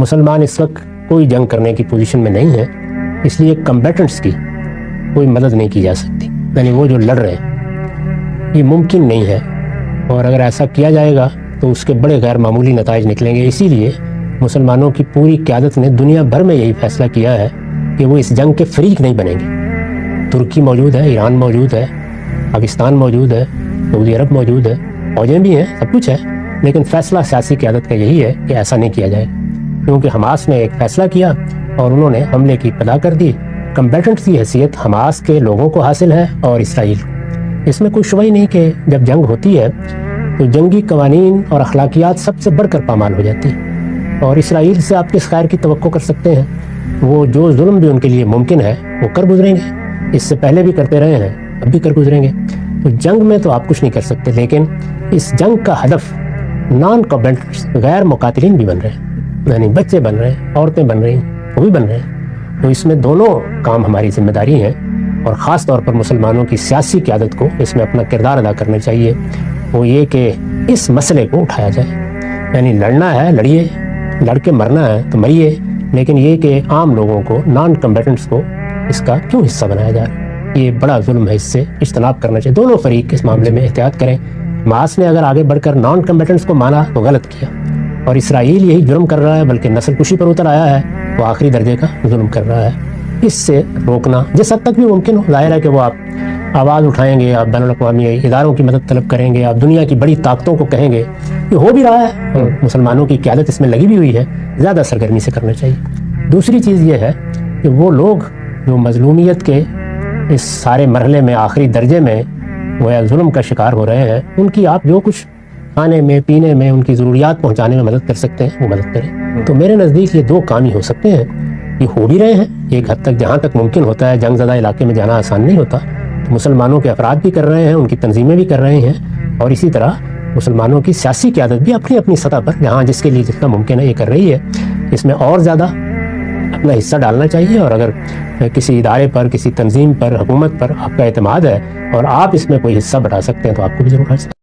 मुसलमान इस वक्त कोई जंग करने की पोजीशन में नहीं है, इसलिए कम्बेटेंट्स की कोई मदद नहीं की जा सकती, यानी वो जो लड़ रहे हैं ये मुमकिन नहीं है, और अगर ऐसा किया जाएगा तो उसके बड़े गैर मामूली नताइज निकलेंगे। इसीलिए मुसलमानों की पूरी क़यादत ने दुनिया भर में यही फैसला किया है कि वो इस जंग के फरीक नहीं बनेंगे। तुर्की मौजूद है, ईरान मौजूद है, पाकिस्तान मौजूद है, सऊदी अरब मौजूद है, फौजें भी हैं, सब कुछ है, लेकिन फ़ैसला सियासी क़यादत का यही है कि ऐसा नहीं किया जाए, क्योंकि हमास ने एक फ़ैसला किया और उन्होंने हमले की इत्तला कर दी। कम्बेटेंट्स की हैसियत हमास के लोगों को हासिल है और इसराइल। इसमें कोई शुबा ही नहीं कि जब जंग होती है तो जंगी कवानीन और अखलाकियात सबसे बढ़कर पामाल हो जाती है, और इसराइल से आप किस खैर की तवक्को कर सकते हैं। वो जो जुल्म भी उनके लिए मुमकिन है वो कर गुजरेंगे, इससे पहले भी करते रहे हैं, अब भी कर गुजरेंगे। तो जंग में तो आप कुछ नहीं कर सकते, लेकिन इस जंग का हदफ नॉन कम्बेटेंट्स गैर मुकातिलीन भी बन रहे हैं, यानी बच्चे बन रहे हैं, औरतें बन रही हैं, वो भी बन रहे हैं। तो इसमें दोनों काम हमारी जिम्मेदारी हैं, और ख़ास तौर पर मुसलमानों की सियासी क़यादत को इसमें अपना किरदार अदा करना चाहिए। वो ये कि इस मसले को उठाया जाए, यानी लड़ना है लड़िए, लड़ के मरना है तो मरिए, लेकिन ये कि आम लोगों को, नॉन कम्बेटेंट्स को इसका क्यों हिस्सा बनाया जा रहा है, ये बड़ा जुल्म है, इससे इज्तनाब करना चाहिए। दोनों फरीक इस मामले में एहतियात करें। हमास ने अगर आगे बढ़कर नॉन कम्बेटेंट्स को माना तो गलत किया, और इसराइल यही जुर्म कर रहा है, बल्कि नस्ल कुशी पर उतर आया है, वो आखिरी दर्जे का जुल्म कर रहा है। इससे रोकना जिस हद तक भी मुमकिन हो, जाहिर है कि वो आप आवाज़ उठाएंगे, आप बैनुल-अक़वामी इदारों की मदद तलब करेंगे, आप दुनिया की बड़ी ताकतों को कहेंगे, ये हो भी रहा है, और मुसलमानों की क़यादत इसमें लगी भी हुई है, ज़्यादा सरगर्मी से करना चाहिए। दूसरी चीज़ ये है कि वो लोग जो मज़लूमियत के इस सारे मरहले में आखिरी दर्जे में गोया जुल्म का शिकार हो रहे हैं, उनकी आप जो कुछ खाने में, पीने में, उनकी ज़रूरियात पहुँचाने में मदद कर सकते हैं वो मदद करें। तो मेरे नज़दीक ये दो काम ही हो सकते हैं, ये हो भी रहे हैं एक हद तक, जहाँ तक मुमकिन होता है। जंग ज़दा इलाके में जाना आसान नहीं होता, तो मुसलमानों के अफराद भी कर रहे हैं, उनकी तंजीमें भी कर रहे हैं, और इसी तरह मुसलमानों की सियासी क़यादत भी अपनी अपनी सतह पर जहाँ जिसके लिए जितना मुमकिन है ये कर रही है। इसमें और ज़्यादा अपना हिस्सा डालना चाहिए, और अगर किसी इदारे पर, किसी तंजीम पर, हुकूमत पर आपका एतमाद है और आप इसमें कोई हिस्सा बढ़ा सकते हैं तो आपको भी ज़रूर कर सकते हैं।